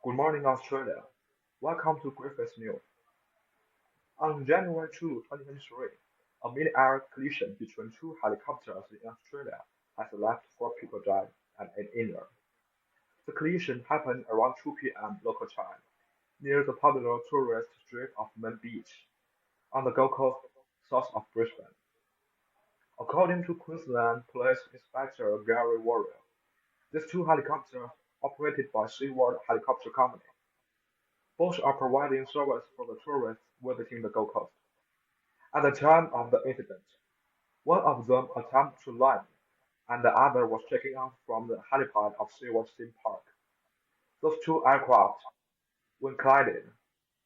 Good morning, Australia. Welcome to Griffiths News. On January 2, 2023, a mid-air collision between two helicopters in Australia has left four people dead and eight injured. The collision happened around 2 p.m. local time near the popular tourist strip of Main Beach on the Gold Coast south of Brisbane. According to Queensland Police Inspector Gary Warrior, these two helicopters, operated by SeaWorld Helicopter Company, both are providing service for the tourists visiting the Gold Coast. At the time of the incident, one of them attempted to land, and the other was taking off from the helipad of SeaWorld Theme Park. Those two aircraft, when collided,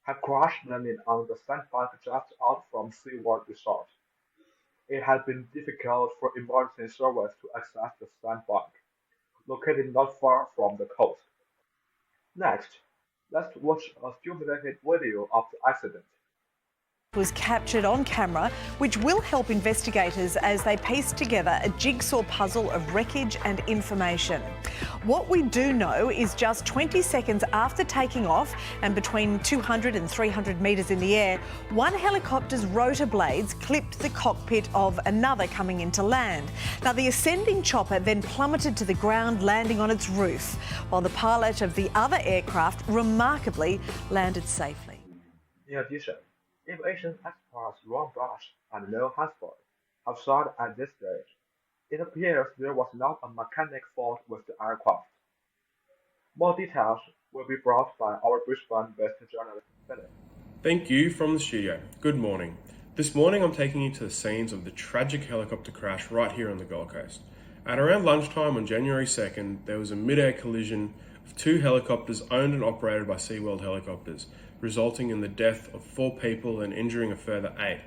had crashed landing on the sandbank just out from SeaWorld Resort. It had been difficult for emergency service to access the sandbank, located not far from the coast. Next, let's watch a stimulated video of the accident. Was captured on camera, which will help investigators as they piece together a jigsaw puzzle of wreckage and information. What we do know is just 20 seconds after taking off and between 200 and 300 metres in the air, one helicopter's rotor blades clipped the cockpit of another coming into land. Now, the ascending chopper then plummeted to the ground, landing on its roof, while the pilot of the other aircraft remarkably landed safely. In addition, aviation experts Ron Brush and Neil Hansford have said at this stage, it appears there was not a mechanic fault with the aircraft. More details will be brought by our Brisbane-based journalist Philip. Thank you from the studio. Good morning. This morning I'm taking you to the scenes of the tragic helicopter crash right here on the Gold Coast. At around lunchtime on January 2nd, there was a mid-air collision of two helicopters owned and operated by SeaWorld Helicopters, resulting in the death of 4 people and injuring a further 8,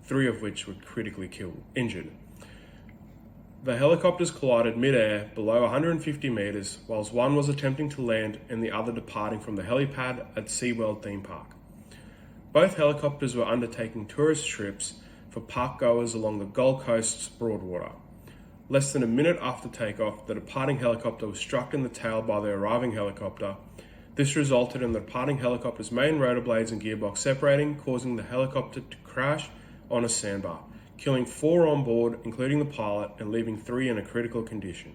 3 of which were critically injured. The helicopters collided mid-air below 150 metres, whilst one was attempting to land and the other departing from the helipad at SeaWorld Theme Park. Both helicopters were undertaking tourist trips for park goers along the Gold Coast's Broadwater. Less than a minute after takeoff, the departing helicopter was struck in the tail by the arriving helicopter. This resulted in the departing helicopter's main rotor blades and gearbox separating, causing the helicopter to crash on a sandbar, killing 4 on board, including the pilot, and leaving 3 in a critical condition.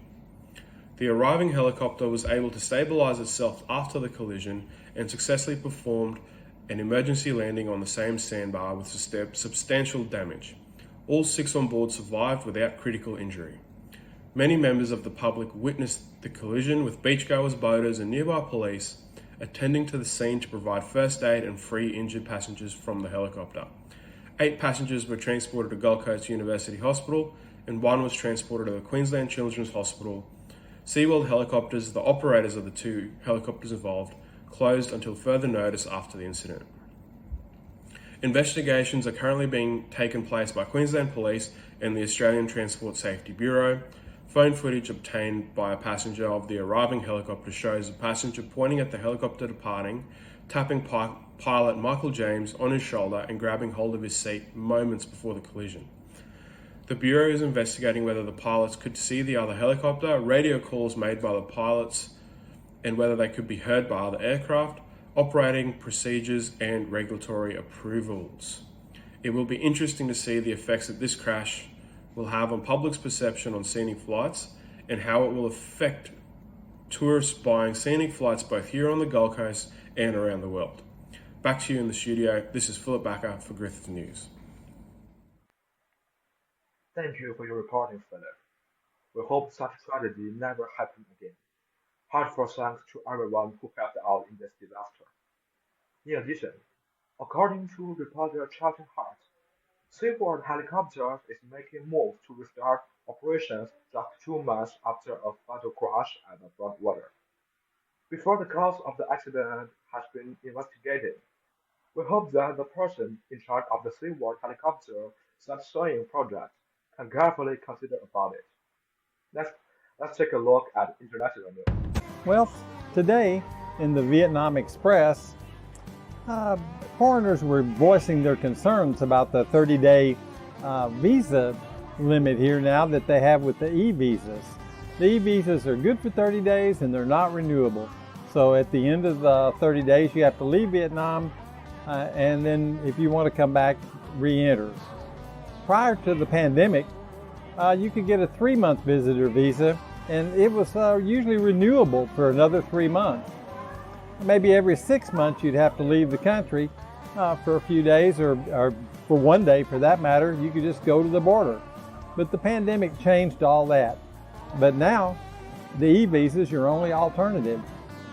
The arriving helicopter was able to stabilise itself after the collision and successfully performed an emergency landing on the same sandbar with substantial damage. All 6 on board survived without critical injury. Many members of the public witnessed the collision, with beachgoers, boaters and nearby police attending to the scene to provide first aid and free injured passengers from the helicopter. 8 passengers were transported to Gold Coast University Hospital and 1 was transported to the Queensland Children's Hospital. SeaWorld Helicopters, the operators of the 2 helicopters involved, closed until further notice after the incident. Investigations are currently being taken place by Queensland Police and the Australian Transport Safety Bureau. Phone footage obtained by a passenger of the arriving helicopter shows a passenger pointing at the helicopter departing, tapping pilot Michael James on his shoulder and grabbing hold of his seat moments before the collision. The Bureau is investigating whether the pilots could see the other helicopter, radio calls made by the pilots, and whether they could be heard by other aircraft, operating procedures and regulatory approvals. It will be interesting to see the effects that this crash will have on public's perception on scenic flights and how it will affect tourists buying scenic flights both here on the Gold Coast and around the world. Back to you in the studio. This is Philip Backer for Griffith News. Thank you for your reporting, Philip. We hope such tragedy never happens again. Heartfelt thanks to everyone who helped out in this disaster. In addition, according to reporter Charlton Hart, SeaWorld Helicopters is making moves to restart operations just 2 months after a fatal crash at the Broadwater. Before the cause of the accident has been investigated, we hope that the person in charge of the SeaWorld Helicopter Subsonic project can carefully consider about it. Let's take a look at international news. Well, today in the Vietnam Express, foreigners were voicing their concerns about the 30-day visa limit here now that they have with the e-visas. The e-visas are good for 30 days and they're not renewable. So at the end of the 30 days, you have to leave Vietnam, and then if you want to come back, re-enter. Prior to the pandemic, you could get a 3-month visitor visa, and it was usually renewable for another 3 months. Maybe every 6 months you'd have to leave the country for a few days, or for one day for that matter. You could just go to the border. But the pandemic changed all that. But now, the e-visa is your only alternative.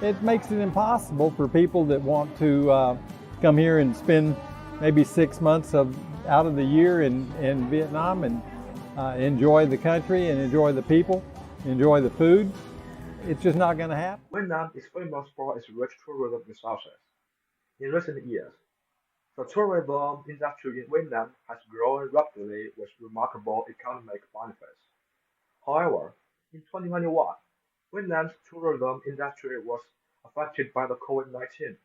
It makes it impossible for people that want to come here and spend maybe 6 months out of the year in Vietnam and enjoy the country and enjoy the people, enjoy the food. It's just not going to happen. Vietnam is famous for its rich tourism resources. In recent years, the tourism industry in Vietnam has grown rapidly with remarkable economic benefits. However, in 2021, Vietnam's tourism industry was affected by the COVID-19,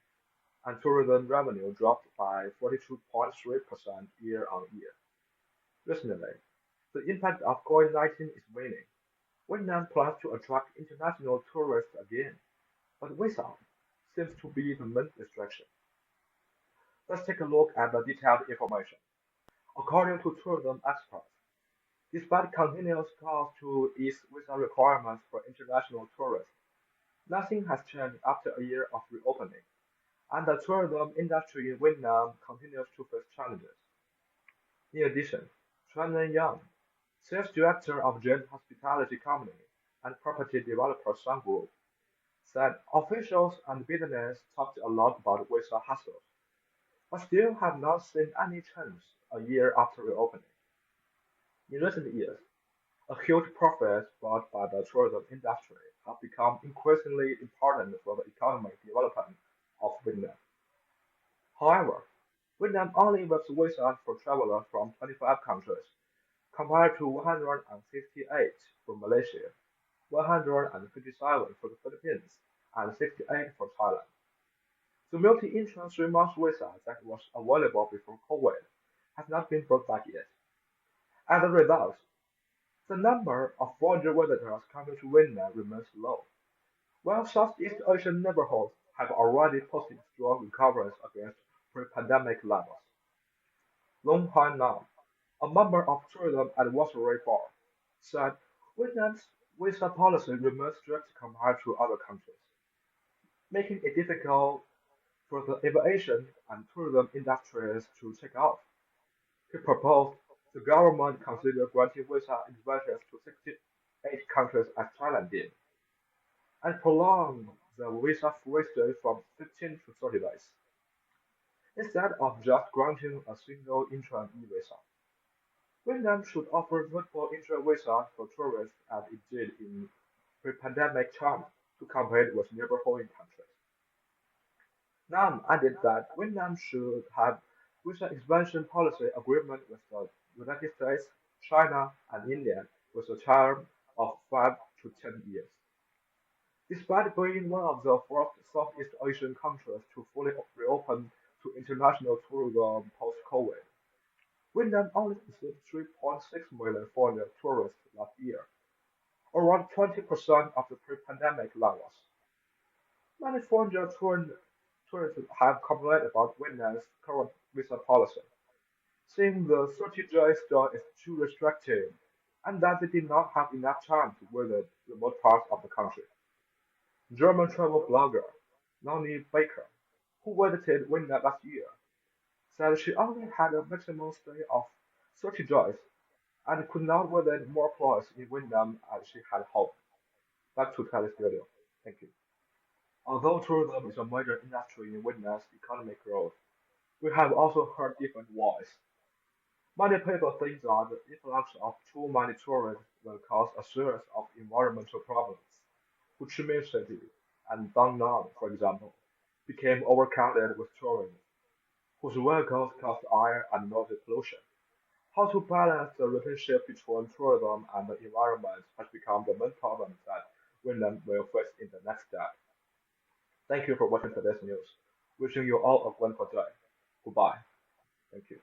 and tourism revenue dropped by 42.3% year-on-year. Recently, the impact of COVID-19 is waning. Vietnam plans to attract international tourists again, but visa seems to be the main restriction. Let's take a look at the detailed information. According to tourism experts, despite continuous calls to ease visa requirements for international tourists, nothing has changed after a year of reopening, and the tourism industry in Vietnam continues to face challenges. In addition, Tran Nguyen Yang, sales director of Jain Hospitality Company and property developer Sun Group, said officials and business talked a lot about visa hassles, but still have not seen any change a year after reopening. In recent years, a huge profit brought by the tourism industry have become increasingly important for the economic development of Vietnam. However, Vietnam only waived visas for travelers from 25 countries, compared to 158 for Malaysia, 157 for the Philippines, and 68 for Thailand. The multi-entry 3-month visa that was available before COVID has not been brought back yet. As a result, the number of foreign visitors coming to Vietnam remains low, while Southeast Asian neighborhoods have already posted strong recoveries against pre-pandemic levels. Long Hai Nam, a member of Tourism Advisory Board, said Vietnam's visa policy remains strict compared to other countries, making it difficult for the aviation and tourism industries to take off. He proposed the government consider granting visa exemptions to 68 countries as Thailand did, and prolong the visa-free stay from 15 to 30 days, instead of just granting a single interim e-visa. Vietnam should offer multiple interim visas for tourists as it did in pre-pandemic times to compete with neighboring countries. Nam added that Vietnam should have visa expansion policy agreement with the United States, China, and India with a term of 5 to 10 years. Despite being one of the first Southeast Asian countries to fully reopen to international tourism post-COVID, Vietnam only received 3.6 million foreign tourists last year, around 20% of the pre-pandemic levels. Many foreign tourists have complained about Vietnam's current visa policy, saying the 30-day stay is too restrictive and that they did not have enough time to visit remote parts of the country. German travel blogger Noni Baker, who visited Vietnam last year, said she only had a maximum stay of 30 days and could not visit more places in Vietnam as she had hoped. Back to Kelly's video. Thank you. Although tourism is a major industry in Vietnam's economic growth, we have also heard different voices. Many people think that the influx of too many tourists will cause a series of environmental problems. Ho Chi Minh City and Da Nang, for example, became overcrowded with tourists, whose vehicles caused air and noise pollution. How to balance the relationship between tourism and the environment has become the main problem that Vietnam will face in the next step. Thank you for watching today's news. Wishing you all a wonderful day. Goodbye. Thank you.